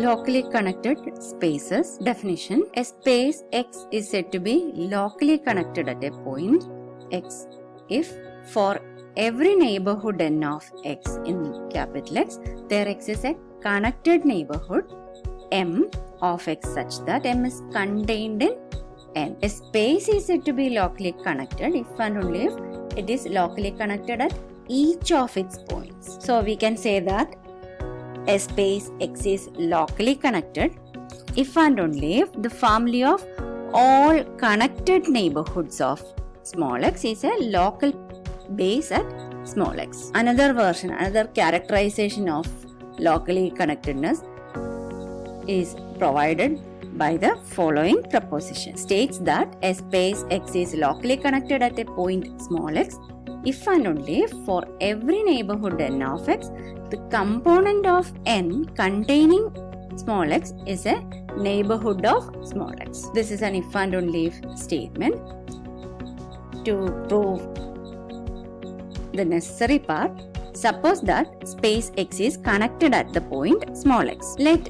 Locally connected spaces. Definition: a space X is said to be locally connected at a point X if for every neighborhood n of X in capital X, there exists a connected neighborhood M of X such that M is contained in N. A space is said to be locally connected if and only if it is locally connected at each of its points. So we can say that a space X is locally connected if and only if the family of all connected neighborhoods of small x is a local base at small x. Another version, another characterization of locally connectedness is provided by the following proposition. States that a space X is locally connected at a point small x if and only if for every neighborhood n of x, the component of n containing small x is a neighborhood of small x. This is an if and only if statement. To prove the necessary part, suppose that space X is connected at the point small x. Let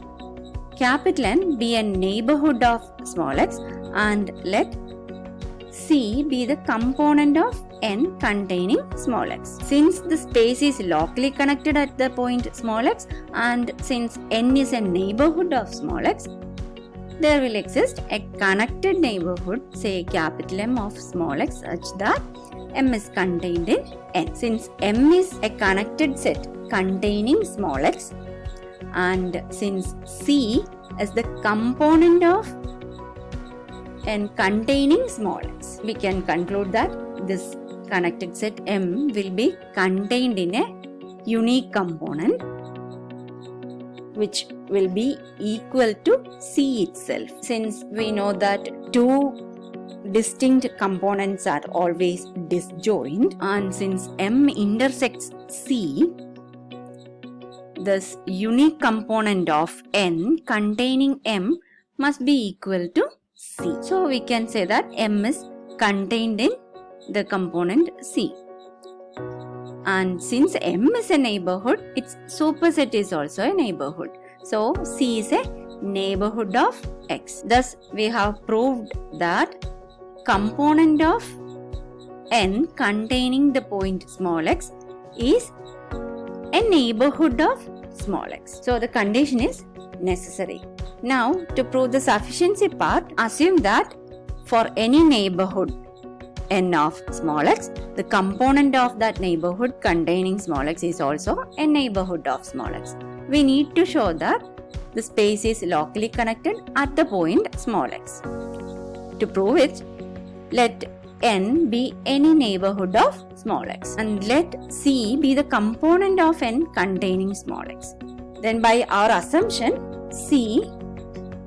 capital N be a neighborhood of small x and let C be the component of n containing small x. Since the space is locally connected at the point small x and since n is a neighborhood of small x, there will exist a connected neighborhood, say capital M of small x, such that M is contained in n. Since M is a connected set containing small x and since C is the component of n containing small x, we can conclude that this connected set M will be contained in a unique component which will be equal to C itself. Since we know that two distinct components are always disjoint and since M intersects C, this unique component of n containing M must be equal to C. So we can say that M is contained in the component C. And since M is a neighborhood, its superset is also a neighborhood. So C is a neighborhood of X. Thus we have proved that component of n containing the point small x is a neighborhood of small x. So the condition is necessary. Now to prove the sufficiency part, assume that for any neighborhood n of small x, the component of that neighborhood containing small x is also a neighborhood of small x. We need to show that the space is locally connected at the point small x. To prove it, let n be any neighborhood of small x and let C be the component of n containing small x. Then by our assumption, C,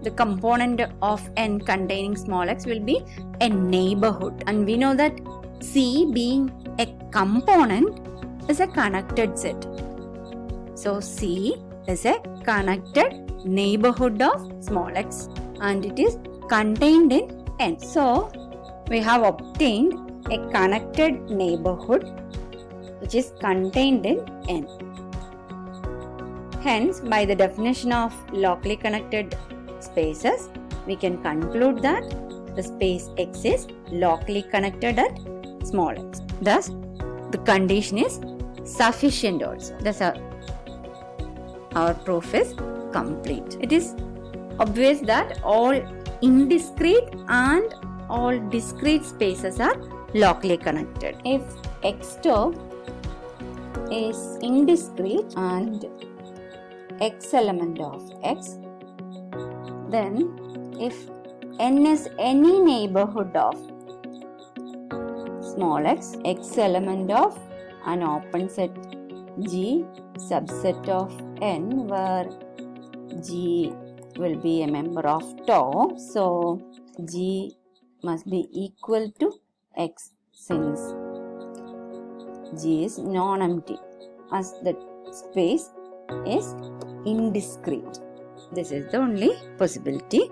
the component of n containing small x, will be a neighborhood, and we know that C being a component is a connected set. So C is a connected neighborhood of small x and it is contained in n. So we have obtained a connected neighborhood which is contained in n. Hence, by the definition of locally connected spaces, we can conclude that the space X is locally connected at small x. Thus, the condition is sufficient also. Thus, our proof is complete. It is obvious that all indiscrete and all discrete spaces are locally connected. If X star is indiscrete and X element of X, then if n is any neighborhood of small x, X element of an open set G, subset of n where G will be a member of tau, so G must be equal to X since G is non-empty as the space is indiscrete. This is the only possibility.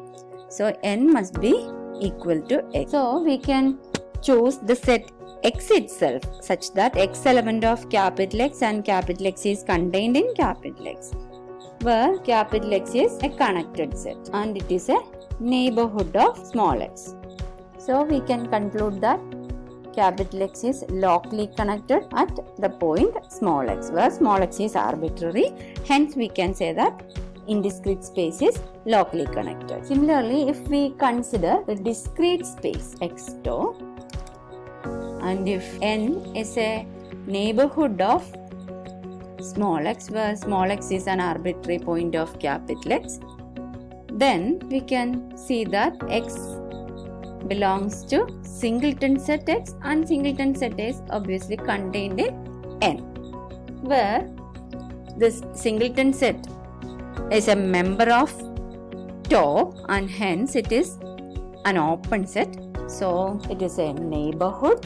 So n must be equal to x. So we can choose the set X itself such that X element of capital X and capital X is contained in capital X. where capital X is a connected set and it is a neighborhood of small x. So we can conclude that capital X is locally connected at the point small x, where small x is arbitrary. Hence we can say that indiscrete space is locally connected. Similarly, if we consider the discrete space x tau, and if n is a neighborhood of small x, where small x is an arbitrary point of capital X, then we can see that x belongs to singleton set X, and singleton set is obviously contained in N, where this singleton set is a member of tau and hence it is an open set. So it is a neighborhood,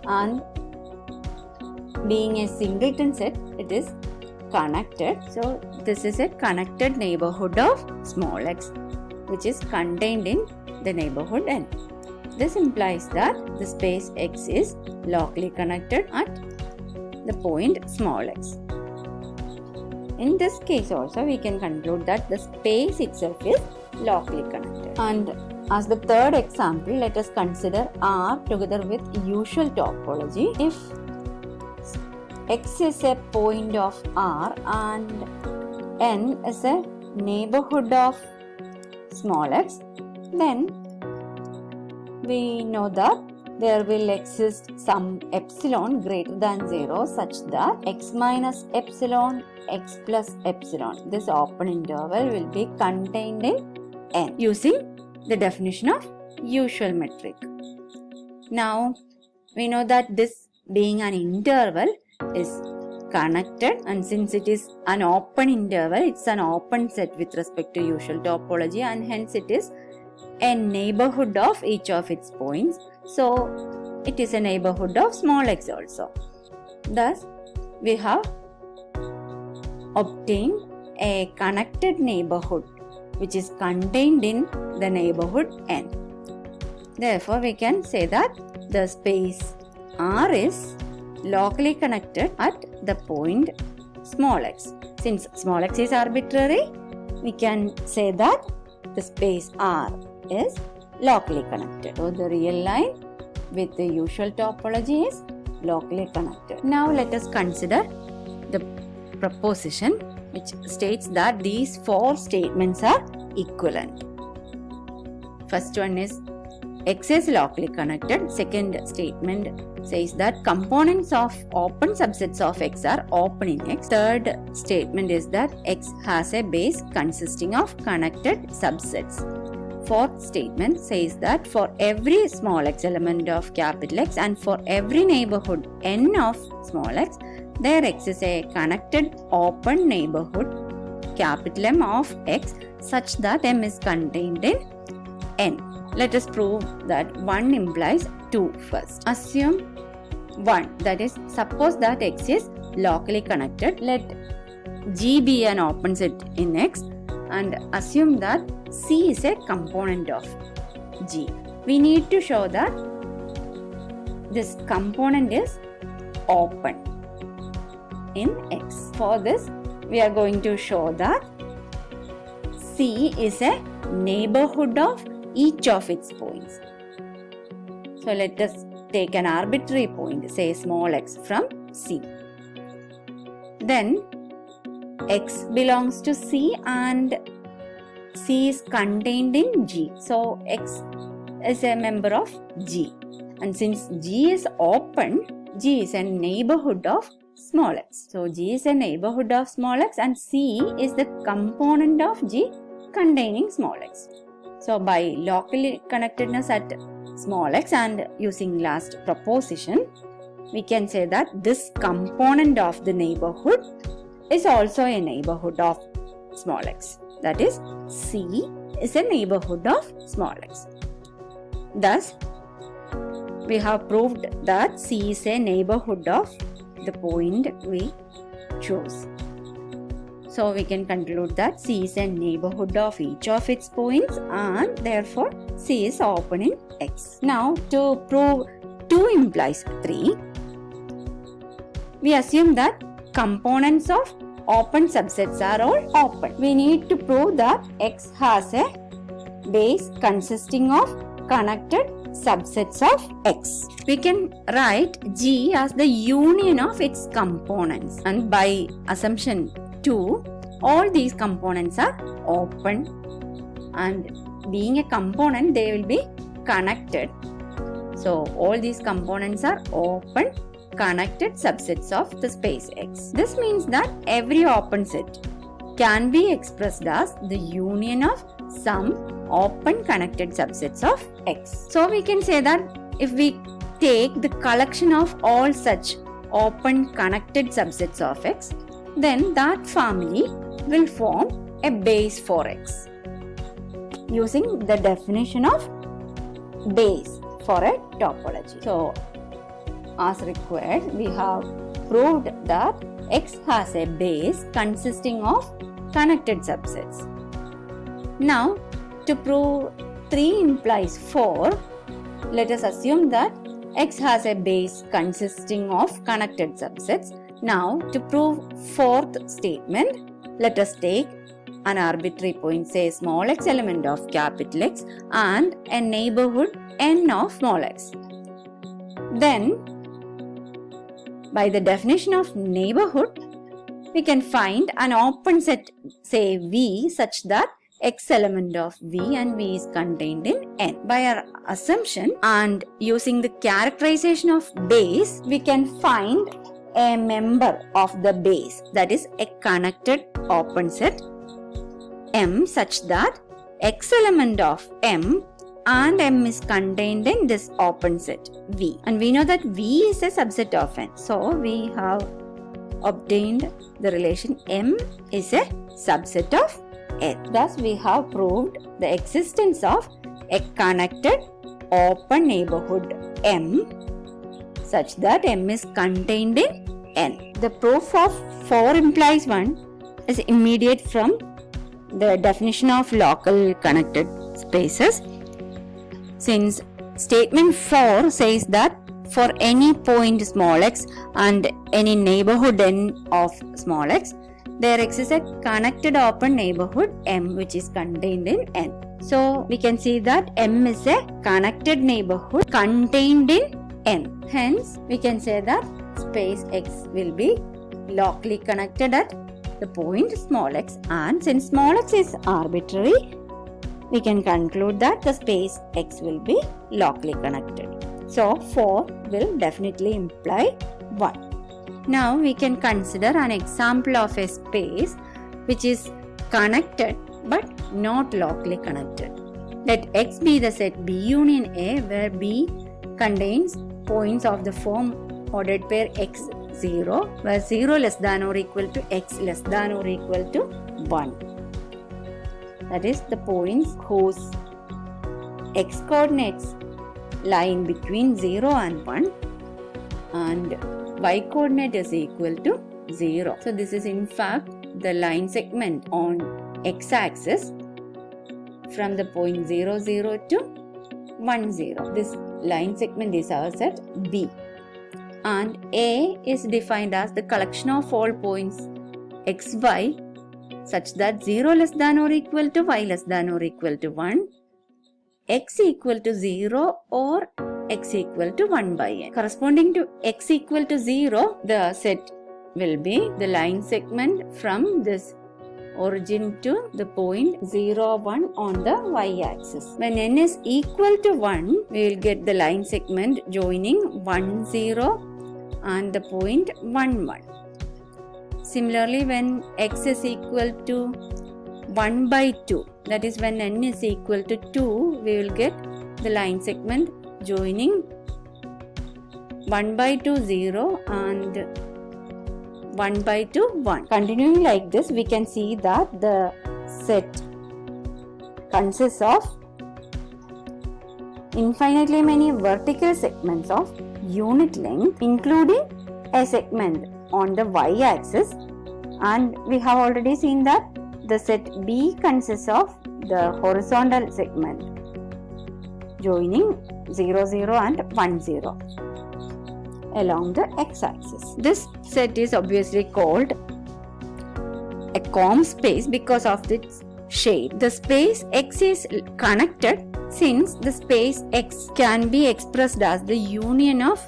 and being a singleton set, it is connected. So this is a connected neighborhood of small x, which is contained in the neighborhood N. This implies that the space X is locally connected at the point small x. In this case also, we can conclude that the space itself is locally connected. And as the third example, let us consider R together with usual topology. If X is a point of R and N is a neighborhood of small x, then we know that there will exist some epsilon greater than 0 such that x minus epsilon, x plus epsilon, this open interval will be contained in N using the definition of usual metric. Now we know that this being an interval is connected, and since it is an open interval, it's an open set with respect to usual topology, and hence it is a neighborhood of each of its points. So it is a neighborhood of small x also. Thus we have obtained a connected neighborhood which is contained in the neighborhood N. Therefore we can say that the space R is locally connected at the point small x. Since small x is arbitrary, we can say that the space R is locally connected. So the real line with the usual topology is locally connected. Now let us consider the proposition which states that these four statements are equivalent. First one is X is locally connected. Second statement says that components of open subsets of X are open in X. Third statement is that X has a base consisting of connected subsets. Fourth statement says that for every small x element of capital X and for every neighborhood N of small x, there exists a connected open neighborhood capital M of X such that M is contained in N. Let us prove that 1 implies 2 first. Assume 1, that is, suppose that X is locally connected. Let G be an open set in X and assume that C is a component of G. We need to show that this component is open in X. For this, we are going to show that C is a neighborhood of each of its points. So let us take an arbitrary point, say small x from C. Then X belongs to C and C is contained in G. So X is a member of G. And since G is open, G is a neighborhood of small x. So G is a neighborhood of small x and C is the component of G containing small x. So by locally connectedness at small x and using last proposition, we can say that this component of the neighborhood is also a neighborhood of small x. That is, C is a neighborhood of small x. Thus, we have proved that C is a neighborhood of the point we chose. So we can conclude that C is a neighborhood of each of its points and therefore C is open in X. Now to prove 2 implies 3, we assume that components of open subsets are all open. We need to prove that X has a base consisting of connected subsets of X. We can write G as the union of its components, and by assumption 2, all these components are open, and being a component they will be connected. So all these components are open connected subsets of the space X. This means that every open set can be expressed as the union of some open connected subsets of X. So we can say that if we take the collection of all such open connected subsets of X, then that family will form a base for X, using the definition of base for a topology. So as required, we have proved that X has a base consisting of connected subsets. Now, to prove 3 implies 4, let us assume that X has a base consisting of connected subsets. Now, to prove 4th statement, let us take an arbitrary point, say small x element of capital X and a neighborhood n of small x. Then, by the definition of neighborhood, we can find an open set, say V, such that X element of V and V is contained in N. By our assumption and using the characterization of base, we can find a member of the base, that is a connected open set M, such that X element of M and M is contained in this open set V. And we know that V is a subset of N. So we have obtained the relation M is a subset of N. Thus we have proved the existence of a connected open neighborhood M such that M is contained in N. The proof of 4 implies 1 is immediate from the definition of local connected spaces, since statement 4 says that for any point small x and any neighborhood n of small x, there exists a connected open neighborhood M which is contained in N. So we can see that M is a connected neighborhood contained in N. Hence, we can say that space X will be locally connected at the point small x, and since small x is arbitrary, we can conclude that the space X will be locally connected. So 4 will definitely imply 1. Now we can consider an example of a space which is connected but not locally connected. Let X be the set B union A, where B contains points of the form ordered pair x0, where 0 less than or equal to x less than or equal to 1. That is, the points whose x coordinates lie in between 0 and 1 and y coordinate is equal to 0. So this is in fact the line segment on x-axis from the point 0, 0 to 1, 0. This line segment is our set B. And A is defined as the collection of all points xy such that 0 less than or equal to y less than or equal to 1, x equal to 0 or x equal to 1 by n. Corresponding to x equal to 0, the set will be the line segment from this origin to the point 0, 1 on the y-axis. When n is equal to 1, we will get the line segment joining 1, 0 and the point 1, 1. Similarly, when x is equal to 1 by 2, that is when n is equal to 2, we will get the line segment joining 1 by 2, 0 and 1 by 2, 1. Continuing like this, we can see that the set consists of infinitely many vertical segments of unit length, including a segment on the y-axis, and we have already seen that the set B consists of the horizontal segment joining 0, 0 and 1, 0 along the x-axis. This set is obviously called a comb space because of its shape. The space X is connected since the space X can be expressed as the union of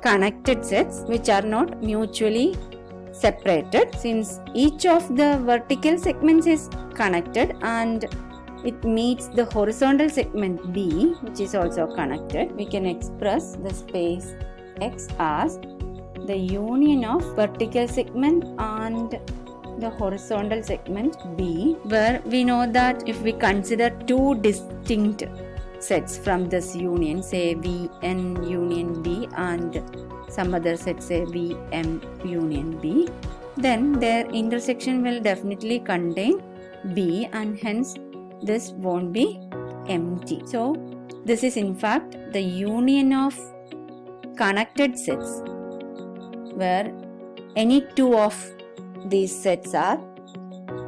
connected sets which are not mutually separated. Since each of the vertical segments is connected and it meets the horizontal segment B, which is also connected, we can express the space X as the union of vertical segment and the horizontal segment B, where we know that if we consider two distinct sets from this union, say Vn union B and some other set, say Vm union B, then their intersection will definitely contain B and hence this won't be empty. So this is in fact the union of connected sets where any two of these sets are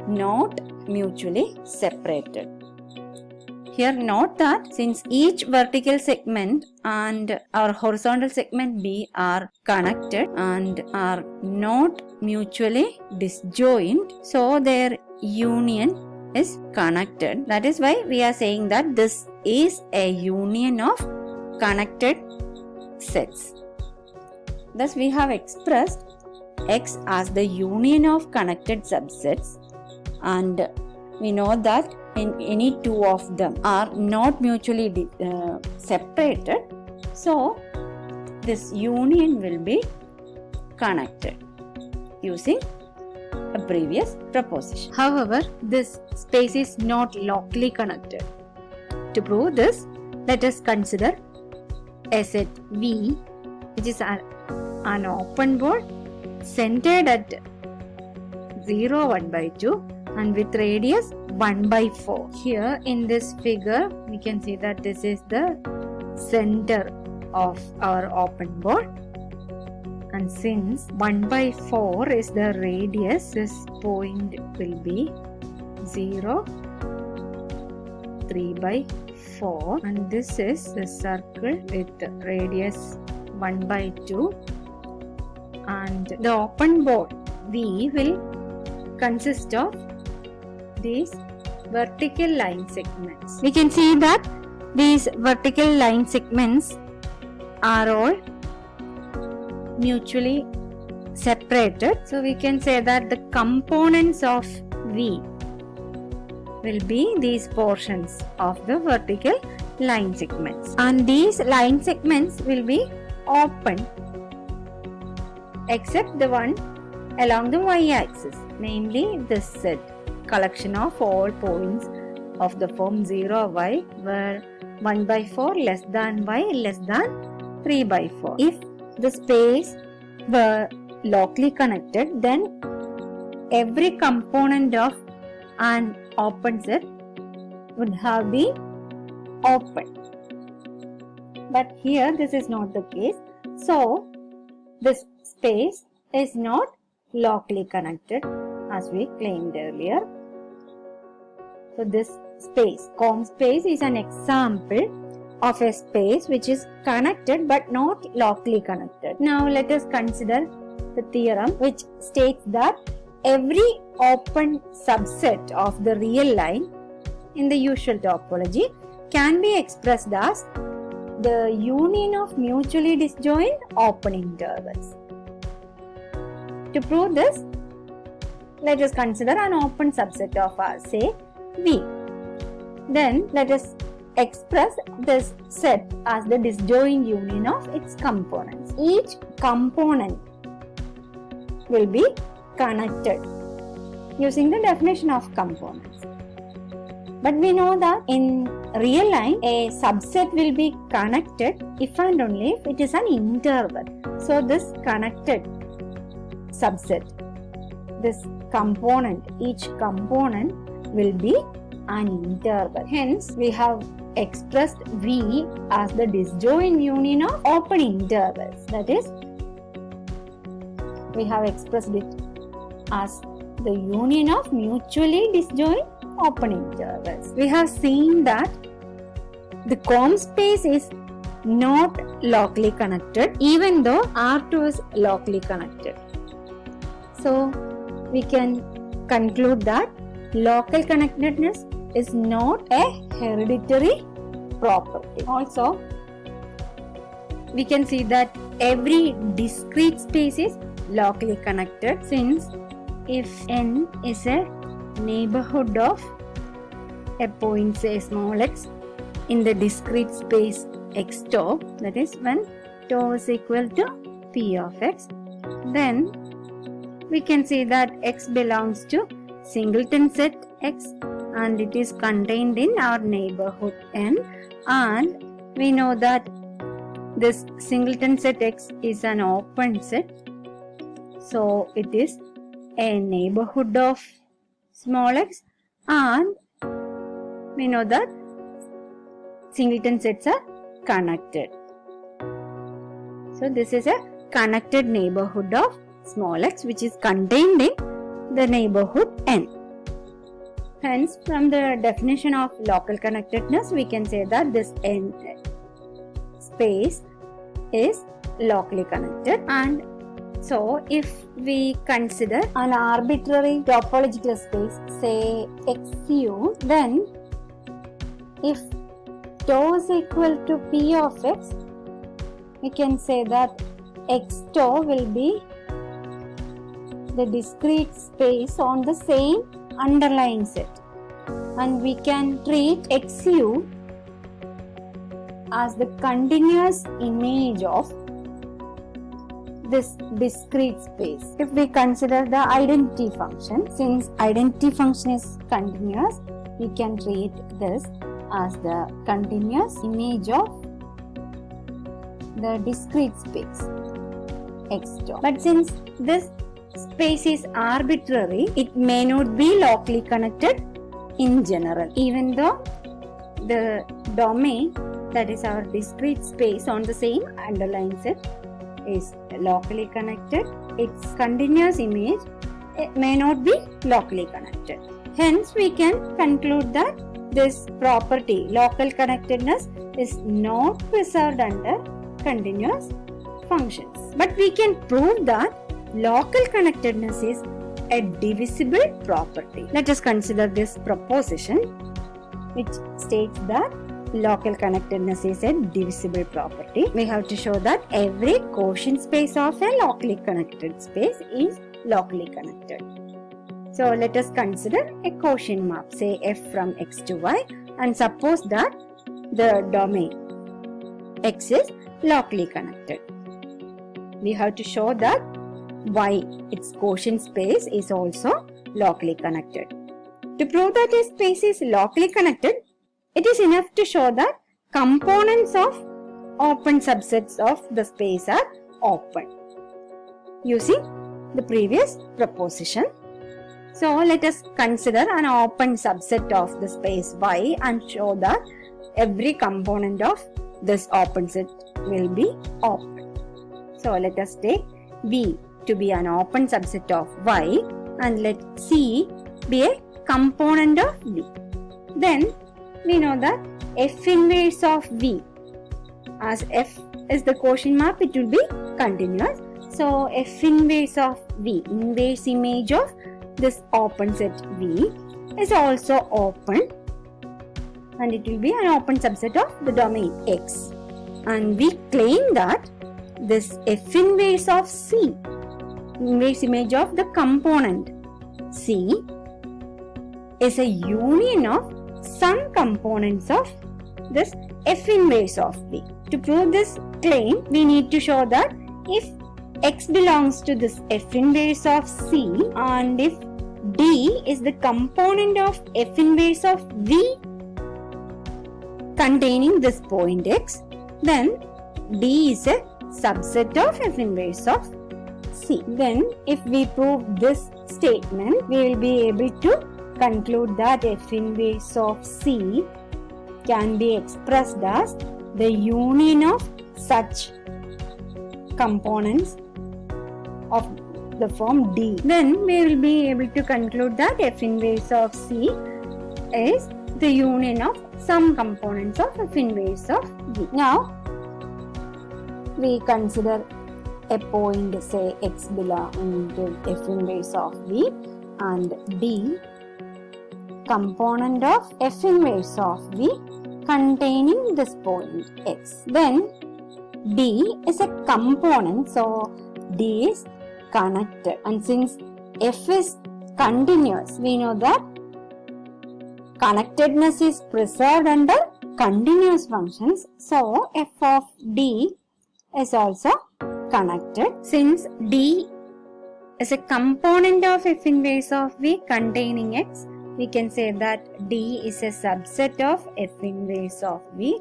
not mutually separated. Here note that since each vertical segment and our horizontal segment B are connected and are not mutually disjoint, so their union is connected. That is why we are saying that this is a union of connected sets. Thus we have expressed X as the union of connected subsets, and we know that in any two of them are not mutually separated, so this union will be connected using a previous proposition. However, this space is not locally connected. To prove this, let us consider a set V, which is an open board centered at 0, 1 by 2 and with radius 1 by 4. Here in this figure, we can see that this is the center of our open board, and since 1 by 4 is the radius, this point will be 0, 3 by 4, and this is the circle with radius 1 by 2, and the open board V will consist of these vertical line segments. We can see that these vertical line segments are all mutually separated. So we can say that the components of V will be these portions of the vertical line segments, and these line segments will be open except the one along the y-axis, namely this set collection of all points of the form 0y where 1 by 4 less than y less than 3 by 4. If the space were locally connected, then every component of an open set would have been open. But here this is not the case. So this space is not locally connected as we claimed earlier. So this space, comb space, is an example of a space which is connected but not locally connected. Now let us consider the theorem which states that every open subset of the real line in the usual topology can be expressed as the union of mutually disjoint open intervals. To prove this, let us consider an open subset of R, say V. Then let us express this set as the disjoint union of its components. Each component will be connected using the definition of components. But we know that in real line, a subset will be connected if and only if it is an interval. So this connected subset, this component, each component will be an interval. Hence, we have expressed V as the disjoint union of open intervals. That is, we have expressed it as the union of mutually disjoint open intervals. We have seen that the comb space is not locally connected even though R2 is locally connected. So we can conclude that local connectedness is not a hereditary property. Also, we can see that every discrete space is locally connected, since if n is a neighborhood of a point, say small x, in the discrete space x tau, that is when tau is equal to p of x, then we can see that x belongs to singleton set x and it is contained in our neighborhood n, and we know that this singleton set x is an open set, so it is a neighborhood of small x, and we know that singleton sets are connected. So this is a connected neighborhood of small x which is contained in the neighborhood n. Hence, from the definition of local connectedness, we can say that this n space is locally connected. And so if we consider an arbitrary topological space, say xu, then if tau is equal to p of x, we can say that x tau will be the discrete space on the same underlying set, and we can treat xu as the continuous image of this discrete space. If we consider the identity function, since identity function is continuous, we can treat this as the continuous image of the discrete space x tau. But since this space is arbitrary, it may not be locally connected in general. Even though the domain, that is our discrete space on the same underlying set, is locally connected, its continuous image may not be locally connected. Hence, we can conclude that this property, local connectedness, is not preserved under continuous functions. But we can prove that local connectedness is a divisible property. Let us consider this proposition which states that local connectedness is a divisible property. We have to show that every quotient space of a locally connected space is locally connected. So let us consider a quotient map, say f from x to y, and suppose that the domain x is locally connected. We have to show that y, its quotient space, is also locally connected. To prove that a space is locally connected, it is enough to show that components of open subsets of the space are open, using the previous proposition. So let us consider an open subset of the space y and show that every component of this open set will be open. So let us take V to be an open subset of y and let C be a component of V. Then we know that f inverse of V, as f is the quotient map, it will be continuous. So f inverse of V, inverse image of this open set V, is also open, and it will be an open subset of the domain X. And we claim that this f inverse of C, inverse image of the component C, is a union of some components of this f inverse of V. To prove this claim, we need to show that if x belongs to this f inverse of C and if D is the component of f inverse of V containing this point x, then D is a subset of f inverse of C. Then if we prove this statement, we will be able to conclude that f inverse of C can be expressed as the union of such components of the form D. Then we will be able to conclude that f inverse of C is the union of some components of f inverse of V. Now we consider a point, say x belonging to f inverse of V, and D component of F inverse of V containing this point X. Then D is a component, so D is connected, and since F is continuous, we know that connectedness is preserved under continuous functions, so F of D is also connected. Since D is a component of F inverse of V containing X, we can say that D is a subset of F inverse of V,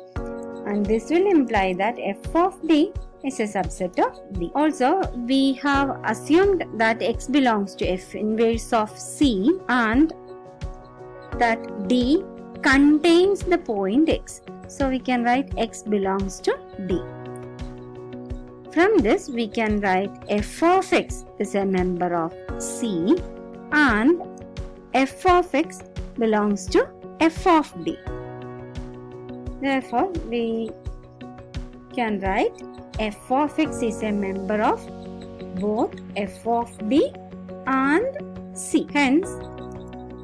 and this will imply that F of D is a subset of V. Also, we have assumed that X belongs to F inverse of C and that D contains the point X. So we can write X belongs to D. From this we can write F of X is a member of C and F of X belongs to F of D. Therefore, we can write F of X is a member of both F of D and C. Hence,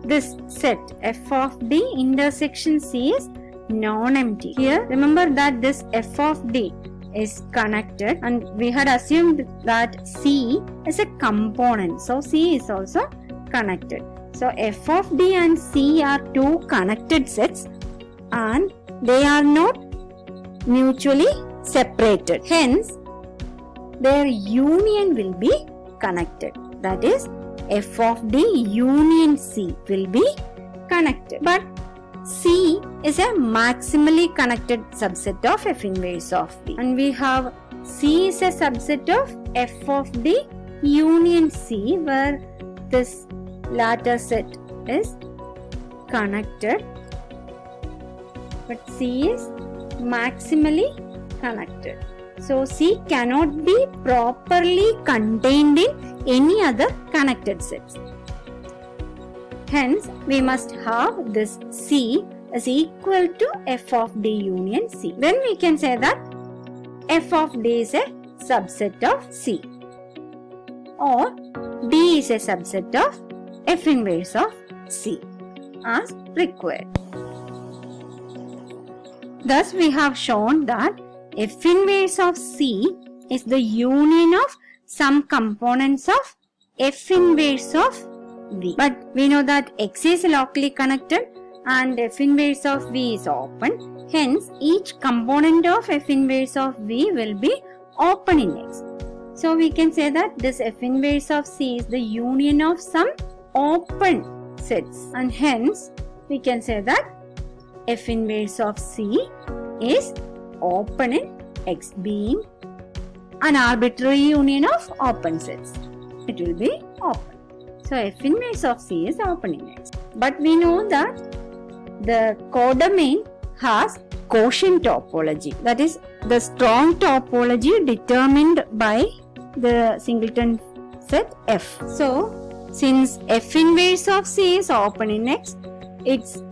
this set F of D intersection C is non-empty. Here, remember that this F of D is connected, and we had assumed that C is a component. So, C is also connected. So, F of D and C are two connected sets and they are not mutually separated. Hence, their union will be connected. That is, F of D union C will be connected. But C is a maximally connected subset of F inverse of D. And we have C is a subset of F of D union C, where this latter set is connected, but C is maximally connected. So C cannot be properly contained in any other connected sets. Hence, we must have this C is equal to F of D union C. Then we can say that F of D is a subset of C, or D is a subset of F inverse of C as required. Thus, we have shown that F inverse of C is the union of some components of F inverse of V. But we know that X is locally connected and F inverse of V is open. Hence, each component of F inverse of V will be open in X. So, we can say that this F inverse of C is the union of some open sets, and hence we can say that F inverse of C is open in X, being an arbitrary union of open sets. It will be open. So, F inverse of C is open in X. But we know that the codomain has quotient topology. That is, the strong topology determined by the singleton set F. So, since F inverse of C is open in X, its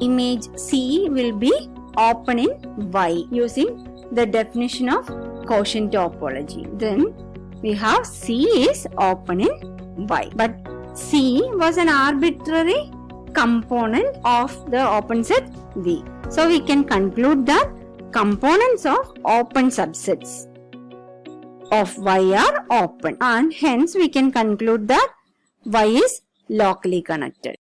image C will be open in Y using the definition of quotient topology. Then we have C is open in Y, but C was an arbitrary component of the open set V. So we can conclude that components of open subsets of Y are open, and hence we can conclude that Y is locally connected.